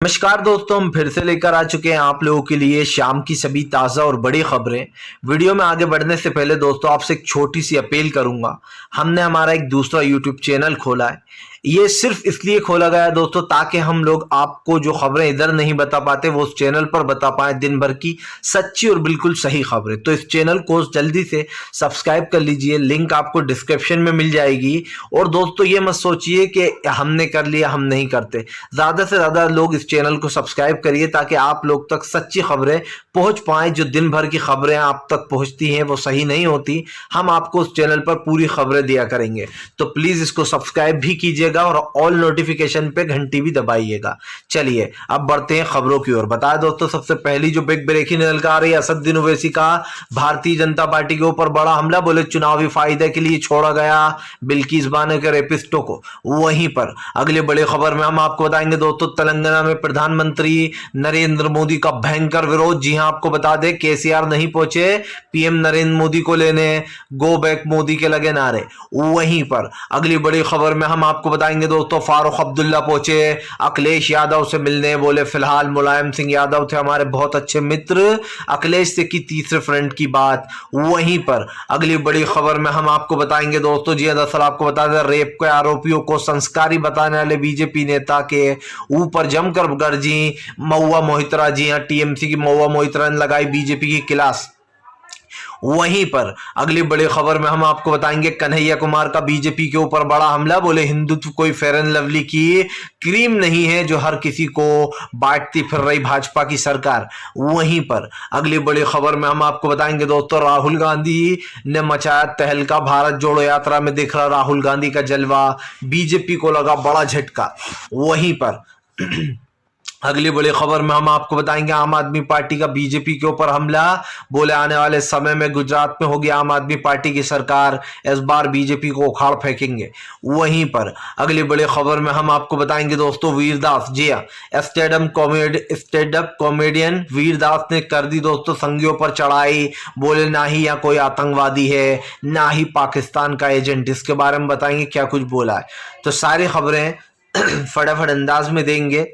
नमस्कार दोस्तों, हम फिर से लेकर आ चुके हैं आप लोगों के लिए शाम की सभी ताज़ा और बड़ी खबरें। वीडियो में आगे बढ़ने से पहले दोस्तों आपसे एक छोटी सी अपील करूंगा। हमने हमारा एक दूसरा यूट्यूब चैनल खोला है। ये सिर्फ इसलिए खोला गया है दोस्तों ताकि हम लोग आपको जो खबरें इधर नहीं बता पाते वो उस चैनल पर बता पाए, दिन भर की सच्ची और बिल्कुल सही खबरें। तो इस चैनल को जल्दी से सब्सक्राइब कर लीजिए, लिंक आपको डिस्क्रिप्शन में मिल जाएगी। और दोस्तों ये मत सोचिए कि हमने कर लिया, हम नहीं करते। ज़्यादा से ज़्यादा लोग इस चैनल को सब्सक्राइब करिए ताकि आप लोग तक सच्ची खबरें पहुंच पाएं। जो दिन भर की खबरें आप तक पहुंचती हैं वो सही नहीं होती। हम आपको उस चैनल पर पूरी खबरें दिया करेंगे, तो प्लीज़ इसको सब्सक्राइब भी कीजिएगा और ऑल नोटिफिकेशन पे घंटी भी दबाइएगा। चलिए अब बढ़ते हैं खबरों की ओर। बताया दोस्तों सबसे पहली जो बिग ब्रेकिंग निकल कर आ रही है, असदुद्दीन ओवैसी का भारतीय जनता पार्टी के ऊपर बड़ा हमला। बोले चुनावी फायदे के लिए छोड़ा गया बिल्किस बानो के रेपिस्टों को। वहीं पर अगली बड़ी खबर में हम आपको बताएंगे दोस्तों, तेलंगाना में प्रधानमंत्री नरेंद्र मोदी का भयंकर विरोध। जी हां, आपको बता दें केसीआर नहीं पहुंचे पीएम नरेंद्र मोदी को लेने, गो बैक मोदी के लगे नारे। वहीं पर अगली बड़ी खबर में हम आपको बताएंगे दोस्तों, फारूक अब्दुल्ला पहुंचे अखिलेश यादव से मिलने। बोले फिलहाल मुलायम सिंह यादव थे हमारे बहुत अच्छे मित्र, अखिलेश से की तीसरे फ्रंट की बात। वहीं पर अगली बड़ी खबर में हम आपको बताएंगे दोस्तों, जी दरअसल आपको बता दें रेप के आरोपियों को संस्कारी बताने वाले बीजेपी नेता के ऊपर जमकर गर्जी महुआ मोहित्रा। जी हाँ, टीएमसी की महुआ मोहित्रा ने लगाई बीजेपी की क्लास। वहीं पर अगली बड़ी खबर में हम आपको बताएंगे कन्हैया कुमार का बीजेपी के ऊपर बड़ा हमला। बोले हिंदुत्व कोई फेयर एंड लवली की क्रीम नहीं है जो हर किसी को बांटती फिर रही भाजपा की सरकार। वहीं पर अगली बड़ी खबर में हम आपको बताएंगे दोस्तों, राहुल गांधी ने मचाया तहलका। भारत जोड़ो यात्रा में दिख रहा राहुल गांधी का जलवा, बीजेपी को लगा बड़ा झटका। वहीं पर अगली बड़ी खबर में हम आपको बताएंगे आम आदमी पार्टी का बीजेपी के ऊपर हमला। बोले आने वाले समय में गुजरात में होगी आम आदमी पार्टी की सरकार, इस बार बीजेपी को उखाड़ फेंकेंगे। वहीं पर अगली बड़ी खबर में हम आपको बताएंगे दोस्तों, वीरदास। जी हाँ, स्टैंड अप कॉमेडियन वीरदास ने कर दी दोस्तों संघियों पर चढ़ाई। बोले ना ही यहाँ कोई आतंकवादी है ना ही पाकिस्तान का एजेंट। इसके बारे में बताएंगे क्या कुछ बोला है। तो सारी खबरें फटाफट अंदाज में देंगे,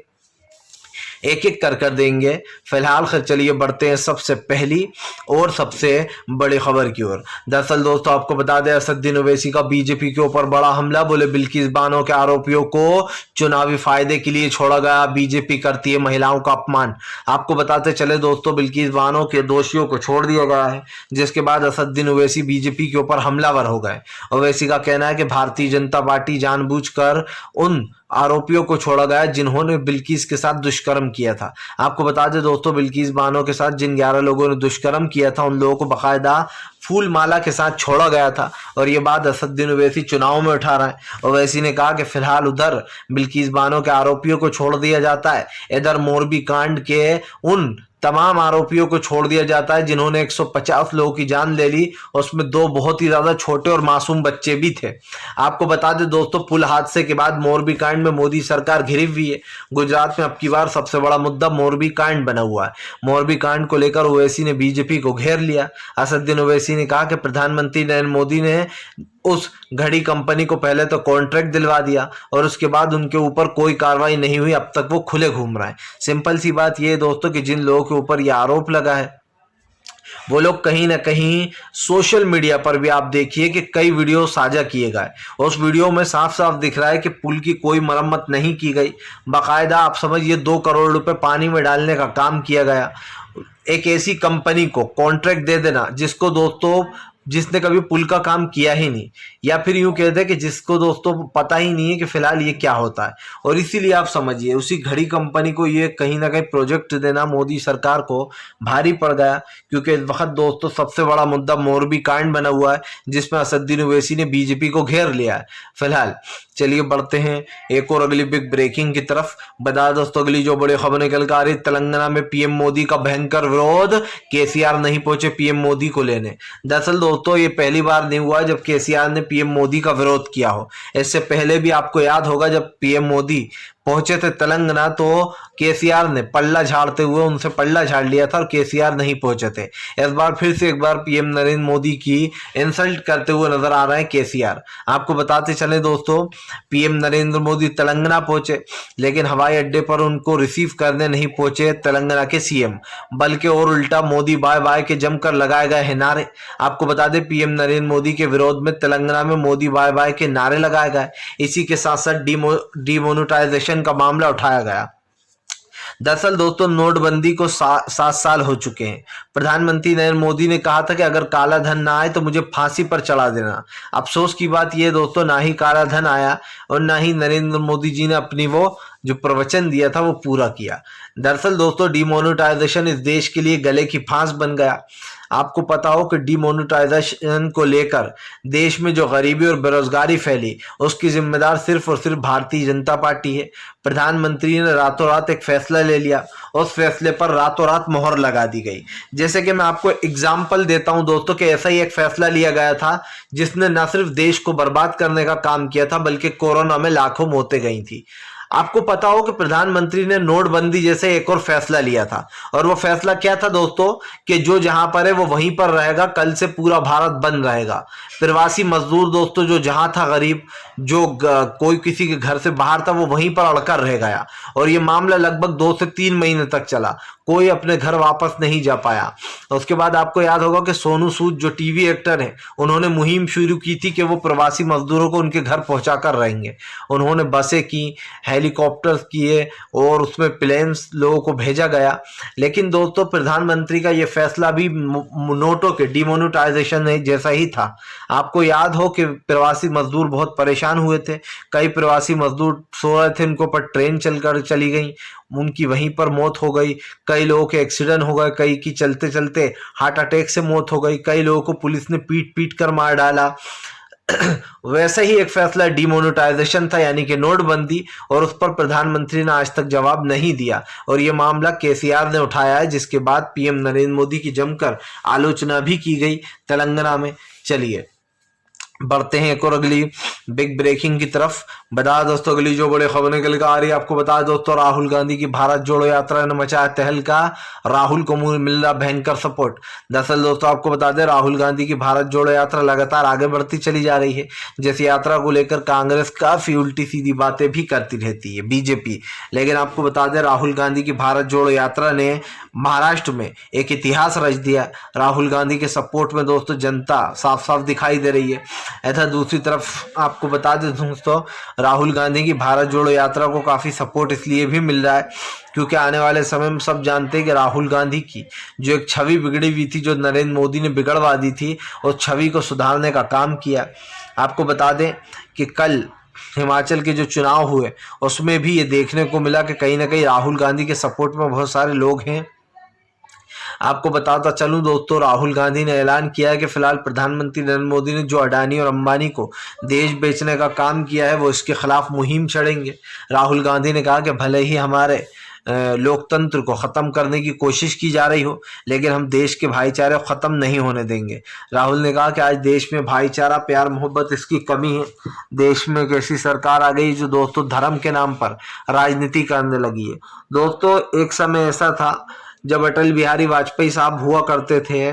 एक एक कर देंगे। फिलहाल चलिए बढ़ते हैं सबसे पहली और सबसे बड़ी खबर की ओर। दरअसल दोस्तों आपको बता दें असदुद्दीन ओवैसी का बीजेपी के ऊपर बड़ा हमला। बोले बिल्किस बानो के आरोपियों को चुनावी फायदे के लिए छोड़ा गया, बीजेपी करती है महिलाओं का अपमान। आपको बताते चले दोस्तों, बिल्किस बानो के दोषियों को छोड़ दिया गया है, जिसके बाद असदुद्दीन ओवैसी बीजेपी के ऊपर हमलावर हो गए। ओवैसी का कहना है कि भारतीय जनता पार्टी जानबूझकर उन आरोपियों को छोड़ा गया जिन्होंने बिल्किस के साथ दुष्कर्म किया था। आपको बता दें दोस्तों, बिल्किस बानो के साथ जिन 11 लोगों ने दुष्कर्म किया था उन लोगों को बकायदा फूल माला के साथ छोड़ा गया था। और ये बात असदुद्दीन ओवैसी चुनाव में उठा रहा है। ओवैसी ने कहा कि फिलहाल उधर बिल्किस बानो के आरोपियों को छोड़ दिया जाता है, इधर मोरबी कांड के उन तमाम आरोपियों को छोड़ दिया जाता है जिन्होंने 150 लोगों की जान ले ली, उसमें 2 बहुत ही ज्यादा छोटे और मासूम बच्चे भी थे। आपको बता दें दोस्तों, पुल हादसे के बाद मोरबी कांड में मोदी सरकार घिरी हुई है। गुजरात में अब की बार सबसे बड़ा मुद्दा मोरबी कांड बना हुआ है। मोरबी कांड को लेकर ओवैसी ने बीजेपी को घेर लिया। असदुद्दीन ओवैसी ने कहा कि प्रधानमंत्री नरेंद्र मोदी ने उस घड़ी कंपनी को पहले तो कॉन्ट्रैक्ट दिलवा दिया और उसके बाद उनके ऊपर कोई कार्रवाई नहीं हुई। अब तक वो खुले घूम रहा है। सिंपल सी बात ये है दोस्तों कि जिन लोगों के ऊपर ये आरोप लगा है वो लोग कहीं ना कहीं सोशल मीडिया पर भी आप देखिए कि कई वीडियो साझा किए गए। उस वीडियो में साफ साफ दिख रहा है कि पुल की कोई मरम्मत नहीं की गई, बाकायदा आप समझिए 2 करोड़ रुपए पानी में डालने का काम किया गया। एक ऐसी कंपनी को कॉन्ट्रैक्ट दे देना जिसको दोस्तों जिसने कभी पुल का काम किया ही नहीं, या फिर यूं कहते हैं कि जिसको दोस्तों पता ही नहीं है कि फिलहाल ये क्या होता है। और इसीलिए आप समझिए उसी घड़ी कंपनी को ये कहीं ना कहीं प्रोजेक्ट देना मोदी सरकार को भारी पड़ गया, क्योंकि इस वक्त दोस्तों सबसे बड़ा मुद्दा मोरबी कांड बना हुआ है जिसमें असदुद्दीन ओवैसी ने बीजेपी को घेर लिया है। फिलहाल चलिए बढ़ते हैं एक और अगली बिग ब्रेकिंग की तरफ। बता दोस्तों अगली जो बड़ी खबर निकल कर आ रही, तेलंगाना में पीएम मोदी का भयंकर विरोध, केसीआर नहीं पहुंचे पीएम मोदी को लेने। दरअसल दोस्तों ये पहली बार नहीं हुआ जब केसीआर ने पीएम मोदी का विरोध किया हो। इससे पहले भी आपको याद होगा जब पीएम मोदी पहुंचे थे तेलंगाना तो केसीआर ने पल्ला झाड़ते हुए उनसे पल्ला झाड़ लिया था और केसीआर नहीं पहुंचे थे। इस बार फिर से एक बार पीएम नरेंद्र मोदी की इंसल्ट करते हुए नजर आ रहे हैं केसीआर। आपको बताते चले दोस्तों, पीएम नरेंद्र मोदी तेलंगाना पहुंचे, लेकिन हवाई अड्डे पर उनको रिसीव करने नहीं पहुंचे तेलंगाना के सीएम, बल्कि और उल्टा मोदी बाय बाय के जमकर लगाए गए हैं नारे। आपको बता दें, पीएम नरेंद्र मोदी के विरोध में तेलंगाना में मोदी बाय बाय के नारे लगाए गए। इसी के साथ साथ डिमोनेटाइजेशन का मामला उठाया गया। दरअसल दोस्तों, नोटबंदी को 7 साल हो चुके हैं। प्रधानमंत्री नरेंद्र मोदी ने कहा था कि अगर काला धन ना आए तो मुझे फांसी पर चढ़ा देना। अफसोस की बात यह दोस्तों, ना ही काला धन आया और ना ही नरेंद्र मोदी जी ने अपनी वो जो प्रवचन दिया था वो पूरा किया। दरअसल दोस्तों, डिमोनेटाइजेशन इस देश के लिए गले की फांस बन गया। आपको पता हो कि डिमोनेटाइजेशन को लेकर देश में जो गरीबी और बेरोजगारी फैली, उसकी जिम्मेदार सिर्फ और सिर्फ भारतीय जनता पार्टी है। प्रधानमंत्री ने रातों रात एक फैसला ले लिया, उस फैसले पर रातों रात मोहर लगा दी गई। जैसे कि मैं आपको एग्जाम्पल देता हूं दोस्तों, कि ऐसा ही एक फैसला लिया गया था जिसने न सिर्फ देश को बर्बाद करने का काम किया था, बल्कि कोरोना में लाखों मौतें गई थी। आपको पता हो कि प्रधानमंत्री ने नोटबंदी जैसे एक और फैसला लिया था, और वो फैसला क्या था दोस्तों, कि जो जहां पर है वो वहीं पर रहेगा, कल से पूरा भारत बंद रहेगा। प्रवासी मजदूर दोस्तों, जो जहां था गरीब, जो कोई किसी के घर से बाहर था, वो वहीं पर अड़कर रह गया, और ये मामला लगभग 2 से 3 महीने तक चला। कोई अपने घर वापस नहीं जा पाया। उसके बाद आपको याद होगा कि सोनू सूद जो टीवी एक्टर हैं, उन्होंने मुहिम शुरू की थी कि वो प्रवासी मजदूरों को उनके घर पहुंचा कर रहेंगे। उन्होंने बसें की, हेलीकॉप्टर्स किए और उसमें प्लेन्स लोगों को भेजा गया। लेकिन दोस्तों, प्रधानमंत्री का ये फैसला भी नोटों के डिमोनेटाइजेशन जैसा ही था। आपको याद हो कि प्रवासी मजदूर बहुत परेशान हुए थे। कई प्रवासी मजदूर सो रहे थे, उनको पर ट्रेन चलकर चली गई, उनकी वहीं पर मौत हो गई। कई लोगों के एक्सीडेंट हो गए, कई की चलते चलते हार्ट अटैक से मौत हो गई, कई लोगों को पुलिस ने पीट पीट कर मार डाला। वैसे ही एक फैसला डिमोनेटाइजेशन था, यानी कि नोटबंदी, और उस पर प्रधानमंत्री ने आज तक जवाब नहीं दिया, और ये मामला केसीआर ने उठाया है, जिसके बाद पीएम नरेंद्र मोदी की जमकर आलोचना भी की गई तेलंगाना में। चलिए बढ़ते हैं एक और अगली बिग ब्रेकिंग की तरफ। बता दोस्तों, अगली जो बड़ी खबर निकल कर आ रही है, आपको बता दोस्तों, राहुल गांधी की भारत जोड़ो यात्रा ने मचाया तहलका, राहुल को मिल रहा भयंकर सपोर्ट। दरअसल दोस्तों, आपको बता दें, राहुल गांधी की भारत जोड़ो यात्रा लगातार आगे बढ़ती चली जा रही है। जिस यात्रा को लेकर कांग्रेस काफी उल्टी सीधी बातें भी करती रहती है, बीजेपी। लेकिन आपको बता दें, राहुल गांधी की भारत जोड़ो यात्रा ने महाराष्ट्र में एक इतिहास रच दिया। राहुल गांधी के सपोर्ट में दोस्तों जनता साफ साफ दिखाई दे रही है। ऐसा दूसरी तरफ आपको बता दें दोस्तों, राहुल गांधी की भारत जोड़ो यात्रा को काफी सपोर्ट इसलिए भी मिल रहा है क्योंकि आने वाले समय में सब जानते हैं कि राहुल गांधी की जो एक छवि बिगड़ी हुई थी, जो नरेंद्र मोदी ने बिगड़वा दी थी, उस छवि को सुधारने का काम किया। आपको बता दें कि कल हिमाचल के जो चुनाव हुए उसमें भी ये देखने को मिला कि कहीं ना कहीं राहुल गांधी के सपोर्ट में बहुत सारे लोग हैं। आपको बताता चलूं दोस्तों, राहुल गांधी ने ऐलान किया है कि फिलहाल प्रधानमंत्री नरेंद्र मोदी ने जो अडानी और अंबानी को देश बेचने का काम किया है, वो इसके खिलाफ मुहिम छेड़ेंगे। राहुल गांधी ने कहा कि भले ही हमारे लोकतंत्र को ख़त्म करने की कोशिश की जा रही हो, लेकिन हम देश के भाईचारे को ख़त्म नहीं होने देंगे। राहुल ने कहा कि आज देश में भाईचारा, प्यार, मोहब्बत इसकी कमी है। देश में एक ऐसी सरकार आ गई जो दोस्तों धर्म के नाम पर राजनीति करने लगी है। दोस्तों, एक समय ऐसा था जब अटल बिहारी वाजपेयी साहब हुआ करते थे,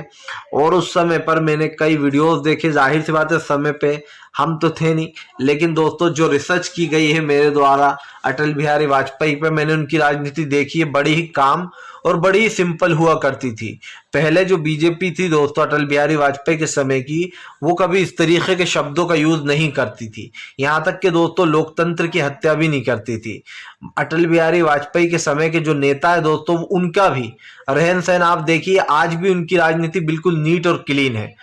और उस समय पर मैंने कई वीडियोस देखे। जाहिर सी बात है, समय पे हम तो थे नहीं, लेकिन दोस्तों जो रिसर्च की गई है मेरे द्वारा अटल बिहारी वाजपेयी पे, मैंने उनकी राजनीति देखी है। बड़ी ही काम और बड़ी ही सिंपल हुआ करती थी। पहले जो बीजेपी थी दोस्तों अटल बिहारी वाजपेयी के समय की, वो कभी इस तरीके के शब्दों का यूज नहीं करती थी। यहाँ तक कि दोस्तों लोकतंत्र की हत्या भी नहीं करती थी। अटल बिहारी वाजपेयी के समय के जो नेता है दोस्तों, उनका भी रहन सहन आप देखिए, आज भी उनकी राजनीति बिल्कुल नीट और क्लीन है।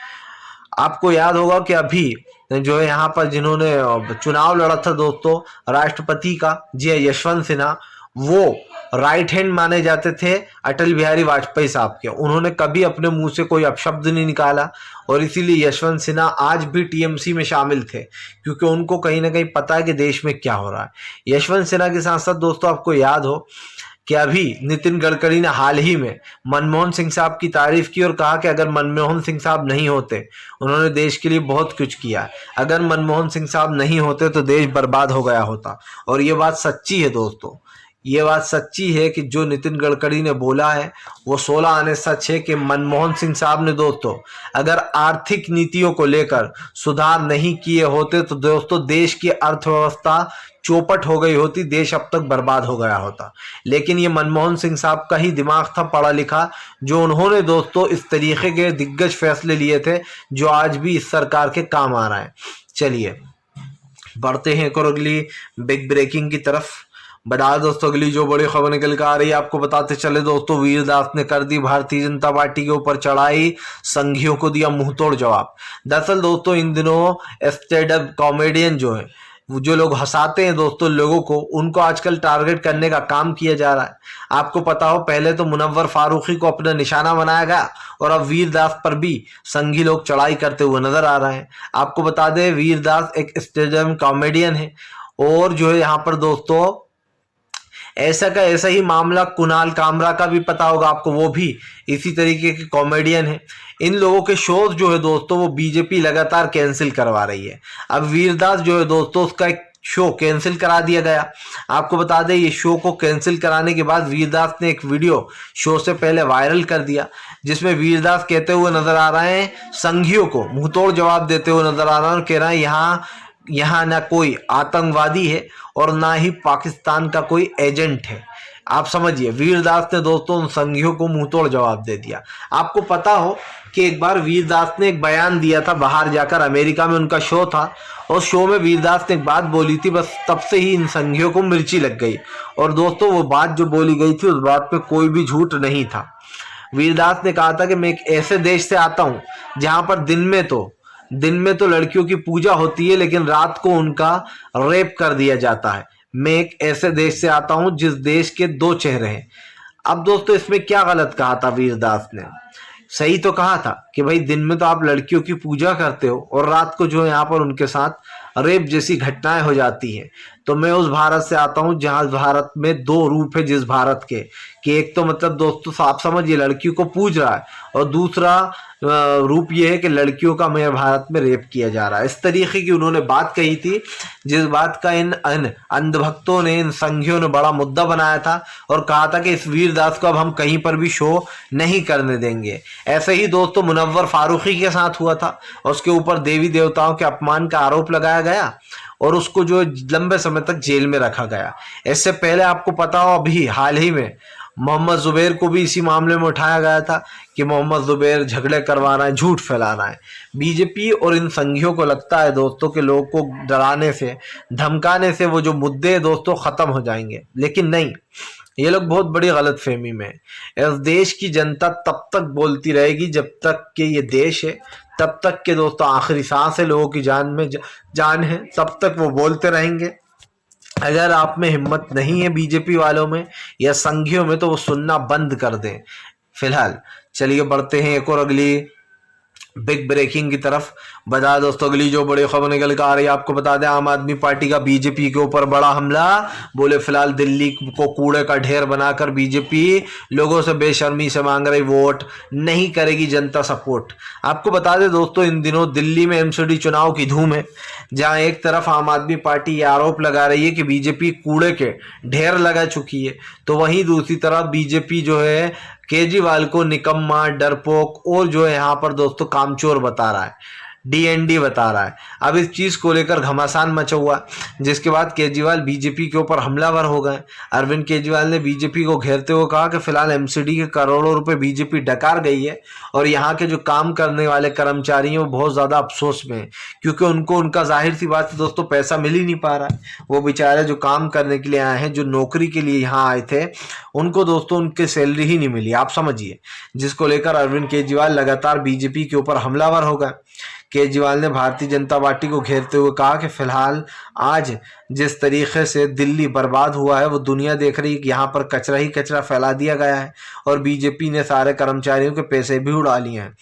आपको याद होगा कि अभी जो है यहाँ पर जिन्होंने चुनाव लड़ा था दोस्तों राष्ट्रपति का, जी यशवंत सिन्हा, वो राइट हैंड माने जाते थे अटल बिहारी वाजपेयी साहब के। उन्होंने कभी अपने मुंह से कोई अपशब्द नहीं निकाला, और इसीलिए यशवंत सिन्हा आज भी टीएमसी में शामिल थे, क्योंकि उनको कहीं ना कहीं पता है कि देश में क्या हो रहा है। यशवंत सिन्हा के साथ साथ दोस्तों आपको याद हो कि अभी नितिन गडकरी ने हाल ही में मनमोहन सिंह साहब की तारीफ की और कहा कि अगर मनमोहन सिंह साहब नहीं होते, उन्होंने देश के लिए बहुत कुछ किया, अगर मनमोहन सिंह साहब नहीं होते तो देश बर्बाद हो गया होता। और ये बात सच्ची है दोस्तों, ये बात सच्ची है कि जो नितिन गडकरी ने बोला है वो 16 आने सच है कि मनमोहन सिंह साहब ने दोस्तों अगर आर्थिक नीतियों को लेकर सुधार नहीं किए होते तो दोस्तों देश की अर्थव्यवस्था चौपट हो गई होती, देश अब तक बर्बाद हो गया होता। लेकिन ये मनमोहन सिंह साहब का ही दिमाग था पढ़ा लिखा, जो उन्होंने दोस्तों इस तरीके के दिग्गज फैसले लिए थे जो आज भी इस सरकार के काम आ रहा है। चलिए बढ़ते हैं एक और अगली बिग ब्रेकिंग की तरफ। बता दोस्तों अगली जो बड़ी खबर निकल कर आ रही है आपको बताते चले दोस्तों, वीरदास ने कर दी भारतीय जनता पार्टी के ऊपर चढ़ाई, संघियों को दिया मुंहतोड़ जवाब। दरअसल दोस्तों इन दिनों स्टैंड अप कॉमेडियन जो है, जो लोग हंसाते हैं दोस्तों लोगों को, उनको आजकल टारगेट करने का काम किया जा रहा है। आपको पता हो पहले तो मुनव्वर फारूकी को अपना निशाना बनाया गया और अब वीरदास पर भी संघी लोग चढ़ाई करते हुए नजर आ रहे हैं। आपको बता दें वीरदास एक स्टैंड अप कॉमेडियन है और जो है यहाँ पर दोस्तों ऐसा का ऐसा ही मामला कुणाल कामरा का भी पता होगा आपको, वो भी इसी तरीके के कॉमेडियन है। इन लोगों के शोज जो है दोस्तों वो बीजेपी लगातार कैंसिल करवा रही है। अब वीरदास जो है दोस्तों उसका एक शो कैंसिल करा दिया गया। आपको बता दें ये शो को कैंसिल कराने के बाद वीरदास ने एक वीडियो शो से पहले वायरल कर दिया, जिसमें वीरदास कहते हुए नजर आ रहे हैं, संघियों को मुंहतोड़ जवाब देते हुए नजर आ रहा है और कह रहा है यहाँ ना कोई आतंकवादी है और ना ही पाकिस्तान का कोई एजेंट है। आप समझिए वीरदास ने दोस्तों उन संघियों को मुंहतोड़ जवाब दे दिया। आपको पता हो कि एक बार वीरदास ने एक बयान दिया था बाहर जाकर, अमेरिका में उनका शो था और शो में वीरदास ने एक बात बोली थी, बस तब से ही इन संघियों को मिर्ची लग गई। और दोस्तों वो बात जो बोली गई थी उस बात पे कोई भी झूठ नहीं था। वीरदास ने कहा था कि मैं एक ऐसे देश से आता हूँ जहां पर दिन में तो लड़कियों की पूजा होती है लेकिन रात को उनका रेप कर दिया जाता है। मैं एक ऐसे देश से आता हूं जिस देश के दो चेहरे हैं। अब दोस्तों इसमें क्या गलत कहा था वीरदास ने? सही तो कहा था कि भाई दिन में तो आप लड़कियों की पूजा करते हो और रात को जो यहाँ पर उनके साथ रेप जैसी घटनाएं हो जाती हैं। तो मैं उस भारत से आता हूं जहां भारत में दो रूप है जिस भारत के, कि एक तो मतलब दोस्तों आप समझिए लड़कियों को पूज रहा है और दूसरा रूप ये है कि लड़कियों का मेरे भारत में रेप किया जा रहा है। इस तरीके की उन्होंने बात कही थी, जिस बात का इन अंधभक्तों ने, इन संघियों ने बड़ा मुद्दा बनाया था और कहा था कि इस वीरदास को अब हम कहीं पर भी शो नहीं करने देंगे। ऐसे ही दोस्तों मुनव्वर फारूकी के साथ हुआ था और उसके ऊपर देवी देवताओं के अपमान का आरोप लगाया गया और उसको जो लंबे समय तक जेल में रखा गया। इससे पहले आपको पता हो अभी हाल ही में मोहम्मद जुबैर को भी इसी मामले में उठाया गया था कि मोहम्मद जुबैर झगड़े करवा रहा है, झूठ फैला रहा है। बीजेपी और इन संघियों को लगता है दोस्तों कि लोगों को डराने से, धमकाने से वो जो मुद्दे दोस्तों खत्म हो जाएंगे, लेकिन नहीं, ये लोग बहुत बड़ी गलतफहमी में है। इस देश की जनता तब तक बोलती रहेगी जब तक कि ये देश है, तब तक के दोस्तों आखिरी सांस है, लोगों की जान में जान है, तब तक वो बोलते रहेंगे। अगर आप में हिम्मत नहीं है बीजेपी वालों में या संघियों में तो वो सुनना बंद कर दें। फिलहाल चलिए बढ़ते हैं एक और अगली बिग ब्रेकिंग की तरफ। बता दोस्तों अगली जो बड़ी खबर निकल कर आ रही है आपको बता दें, आम आदमी पार्टी का बीजेपी के ऊपर बड़ा हमला। बोले फिलहाल दिल्ली को कूड़े का ढेर बनाकर बीजेपी लोगों से बेशर्मी से मांग रही वोट, नहीं करेगी जनता सपोर्ट। आपको बता दें दोस्तों इन दिनों दिल्ली में एमसीडी चुनाव की धूम है, जहां एक तरफ आम आदमी पार्टी ये आरोप लगा रही है कि बीजेपी कूड़े के ढेर लगा चुकी है, तो वहीं दूसरी तरफ बीजेपी जो है केजरीवाल को निकम्मा, डरपोक और जो है यहाँ पर दोस्तों कामचोर बता रहा है, डीएनडी बता रहा है। अब इस चीज को लेकर घमासान मचा हुआ, जिसके बाद केजरीवाल बीजेपी के ऊपर हमलावर हो गए। अरविंद केजरीवाल ने बीजेपी को घेरते हुए कहा कि फिलहाल एमसीडी के करोड़ों रुपए बीजेपी डकार गई है और यहाँ के जो काम करने वाले कर्मचारी हैं वो बहुत ज्यादा अफसोस में है, क्योंकि उनको उनका जाहिर सी बात है दोस्तों पैसा मिल ही नहीं पा रहा है। वो बेचारे जो काम करने के लिए आए हैं, जो नौकरी के लिए यहाँ आए थे, उनको दोस्तों उनकी सैलरी ही नहीं मिली। आप समझिए, जिसको लेकर अरविंद केजरीवाल लगातार बीजेपी के ऊपर हमलावर हो गए। केजरीवाल ने भारतीय जनता पार्टी को घेरते हुए कहा कि फिलहाल आज जिस तरीके से दिल्ली बर्बाद हुआ है वो दुनिया देख रही है कि यहाँ पर कचरा ही कचरा फैला दिया गया है और बीजेपी ने सारे कर्मचारियों के पैसे भी उड़ा लिए हैं।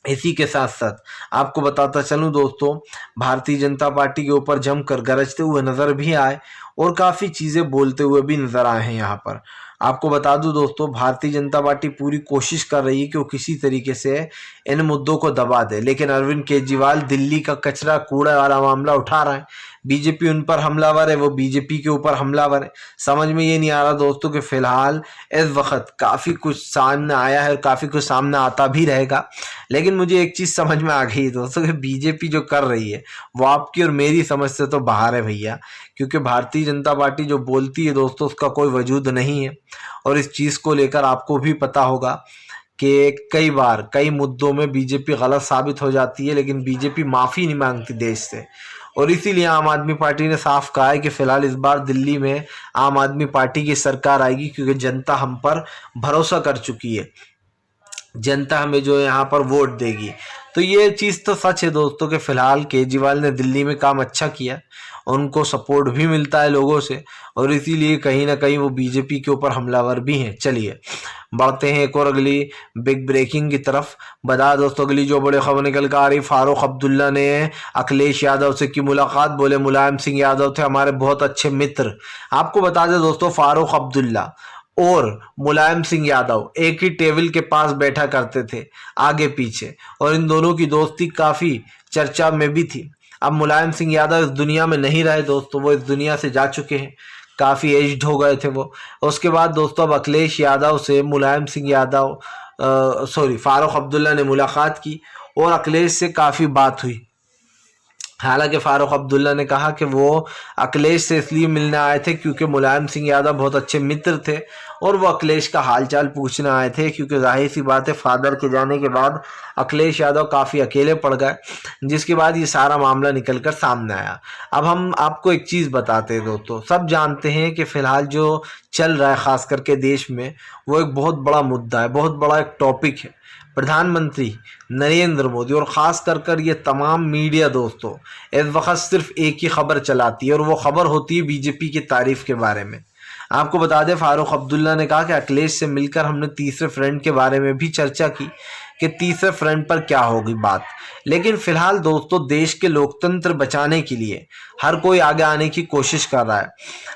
इसी के साथ साथ आपको बताता चलूं दोस्तों, भारतीय जनता पार्टी के ऊपर जमकर गरजते हुए नजर भी आए और काफी चीजें बोलते हुए भी नजर आए हैं यहाँ पर। आपको बता दूं दोस्तों, भारतीय जनता पार्टी पूरी कोशिश कर रही है कि वो किसी तरीके से इन मुद्दों को दबा दे, लेकिन अरविंद केजरीवाल दिल्ली का कचरा कूड़ा वाला मामला उठा रहा है। बीजेपी उन पर हमलावर है, वो बीजेपी के ऊपर हमलावर है। समझ में ये नहीं आ रहा दोस्तों कि फिलहाल इस वक्त काफ़ी कुछ सामने आया है और काफ़ी कुछ सामने आता भी रहेगा, लेकिन मुझे एक चीज़ समझ में आ गई है दोस्तों कि बीजेपी जो कर रही है वो आपकी और मेरी समझ से तो बाहर है भैया, क्योंकि भारतीय जनता पार्टी जो बोलती है दोस्तों उसका कोई वजूद नहीं है। और इस चीज़ को लेकर आपको भी पता होगा कि कई बार कई मुद्दों में बीजेपी गलत साबित हो जाती है, लेकिन बीजेपी माफ़ी नहीं मांगती देश से। और इसीलिए आम आदमी पार्टी ने साफ कहा है कि फिलहाल इस बार दिल्ली में आम आदमी पार्टी की सरकार आएगी, क्योंकि जनता हम पर भरोसा कर चुकी है, जनता हमें जो है यहाँ पर वोट देगी। तो ये चीज़ तो सच है दोस्तों कि फिलहाल केजरीवाल ने दिल्ली में काम अच्छा किया, उनको सपोर्ट भी मिलता है लोगों से, और इसीलिए कहीं ना कहीं वो बीजेपी के ऊपर हमलावर भी हैं। चलिए बढ़ते हैं एक और अगली बिग ब्रेकिंग की तरफ। बता दोस्तों अगली जो बड़ी खबर निकल कर आ रही, फारूक अब्दुल्ला ने अखिलेश यादव से की मुलाकात, बोले मुलायम सिंह यादव थे हमारे बहुत अच्छे मित्र। आपको बता दें दोस्तों, फारूक अब्दुल्ला और मुलायम सिंह यादव एक ही टेबल के पास बैठा करते थे आगे पीछे, और इन दोनों की दोस्ती काफ़ी चर्चा में भी थी। अब मुलायम सिंह यादव इस दुनिया में नहीं रहे दोस्तों, वो इस दुनिया से जा चुके हैं, काफ़ी एज्ड हो गए थे वो। उसके बाद दोस्तों अब अखिलेश यादव से मुलायम सिंह यादव फारूक अब्दुल्ला ने मुलाकात की और अखिलेश से काफ़ी बात हुई। हालांकि फारूक अब्दुल्ला ने कहा कि वो अखिलेश से इसलिए मिलने आए थे क्योंकि मुलायम सिंह यादव बहुत अच्छे मित्र थे और वो अखिलेश का हालचाल पूछने आए थे, क्योंकि जाहिर सी बात है फादर के जाने के बाद अखिलेश यादव काफ़ी अकेले पड़ गए, जिसके बाद ये सारा मामला निकल कर सामने आया। अब हम आपको एक चीज़ बताते हैं दोस्तों, सब जानते हैं कि फ़िलहाल जो चल रहा है ख़ास करके देश में, वो एक बहुत बड़ा मुद्दा है, बहुत बड़ा एक टॉपिक है। प्रधानमंत्री नरेंद्र मोदी और ख़ास कर ये तमाम मीडिया दोस्तों इस वक्त सिर्फ एक ही खबर चलाती है, और वो खबर होती है बीजेपी की तारीफ के बारे में। आपको बता दें फारूक अब्दुल्ला ने कहा कि अखिलेश से मिलकर हमने तीसरे फ्रंट के बारे में भी चर्चा की कि तीसरे फ्रंट पर क्या होगी बात। लेकिन फिलहाल दोस्तों देश के लोकतंत्र बचाने के लिए हर कोई आगे आने की कोशिश कर रहा है।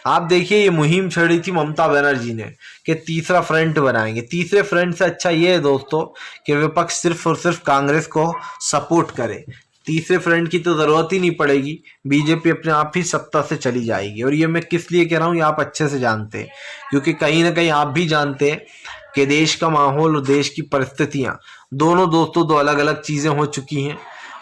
आप देखिए ये मुहिम छेड़ी थी ममता बनर्जी ने कि तीसरा फ्रंट बनाएंगे। तीसरे फ्रंट से अच्छा ये है दोस्तों कि विपक्ष सिर्फ और सिर्फ कांग्रेस को सपोर्ट करे। तीसरे फ्रंट की तो ज़रूरत ही नहीं पड़ेगी, बीजेपी अपने आप ही सत्ता से चली जाएगी। और ये मैं किस लिए कह रहा हूँ ये आप अच्छे से जानते हैं, क्योंकि कहीं ना कहीं आप भी जानते हैं कि देश का माहौल और देश की परिस्थितियाँ दोनों दोस्तों दो अलग अलग चीज़ें हो चुकी हैं,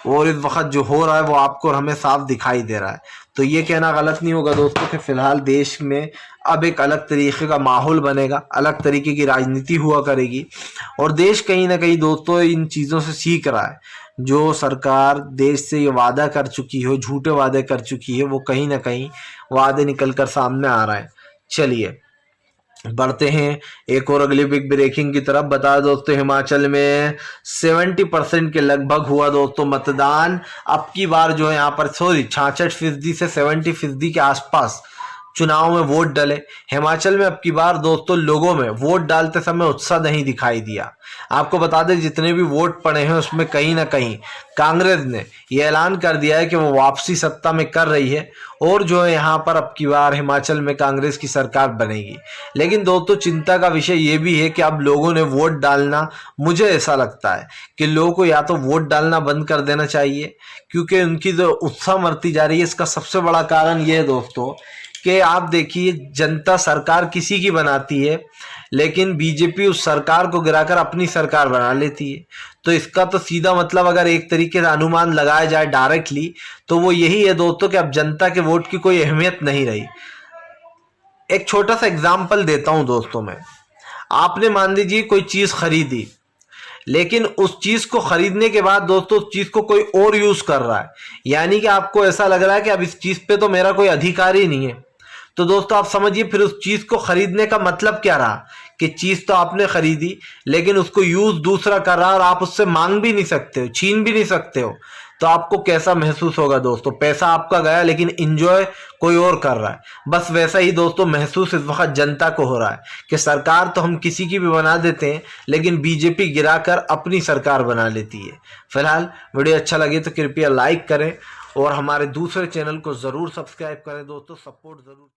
और इस वक्त जो हो रहा है वो आपको और हमें साफ दिखाई दे रहा है। तो ये कहना गलत नहीं होगा दोस्तों कि फ़िलहाल देश में अब एक अलग तरीके का माहौल बनेगा, अलग तरीके की राजनीति हुआ करेगी, और देश कहीं ना कहीं दोस्तों इन चीज़ों से सीख रहा है। जो सरकार देश से ये वादा कर चुकी है, झूठे वादे कर चुकी है, वो कहीं ना कहीं वादे निकल कर सामने आ रहा है। चलिए बढ़ते हैं एक और अगली बिग ब्रेकिंग की तरफ। बता दोस्तों हिमाचल में 70% के लगभग हुआ दोस्तों मतदान। अब की बार जो है यहाँ पर 66% से 70% के आसपास चुनाव में वोट डले। हिमाचल में अब की बार दोस्तों लोगों में वोट डालते समय उत्साह नहीं दिखाई दिया। आपको बता दें जितने भी वोट पड़े हैं उसमें कहीं ना कहीं कांग्रेस ने यह ऐलान कर दिया है कि वो वापसी सत्ता में कर रही है, और जो है यहाँ पर अब की बार हिमाचल में कांग्रेस की सरकार बनेगी। लेकिन दोस्तों चिंता का विषय ये भी है कि अब लोगों ने वोट डालना, मुझे ऐसा लगता है कि लोगों को या तो वोट डालना बंद कर देना चाहिए, क्योंकि उनकी जो उत्साह मरती जा रही है। इसका सबसे बड़ा कारण ये है दोस्तों कि आप देखिए जनता सरकार किसी की बनाती है, लेकिन बीजेपी उस सरकार को गिराकर अपनी सरकार बना लेती है। तो इसका तो सीधा मतलब अगर एक तरीके से अनुमान लगाया जाए डायरेक्टली, तो वो यही है दोस्तों कि अब जनता के वोट की कोई अहमियत नहीं रही। एक छोटा सा एग्जाम्पल देता हूं दोस्तों मैं। आपने मान लीजिए कोई चीज़ खरीदी, लेकिन उस चीज को खरीदने के बाद दोस्तों उस चीज को कोई और यूज कर रहा है, यानी कि आपको ऐसा लग रहा है कि अब इस चीज पे तो मेरा कोई अधिकार ही नहीं है। तो दोस्तों आप समझिए फिर उस चीज को खरीदने का मतलब क्या रहा कि चीज तो आपने खरीदी, लेकिन उसको यूज दूसरा कर रहा है और आप उससे मांग भी नहीं सकते हो, छीन भी नहीं सकते हो। तो आपको कैसा महसूस होगा दोस्तों? पैसा आपका गया लेकिन इंजॉय कोई और कर रहा है। बस वैसा ही दोस्तों महसूस इस वक्त जनता को हो रहा है कि सरकार तो हम किसी की भी बना देते हैं, लेकिन बीजेपी गिराकर अपनी सरकार बना लेती है। फिलहाल वीडियो अच्छा लगे तो कृपया लाइक करें और हमारे दूसरे चैनल को ज़रूर सब्सक्राइब करें दोस्तों, सपोर्ट ज़रूर।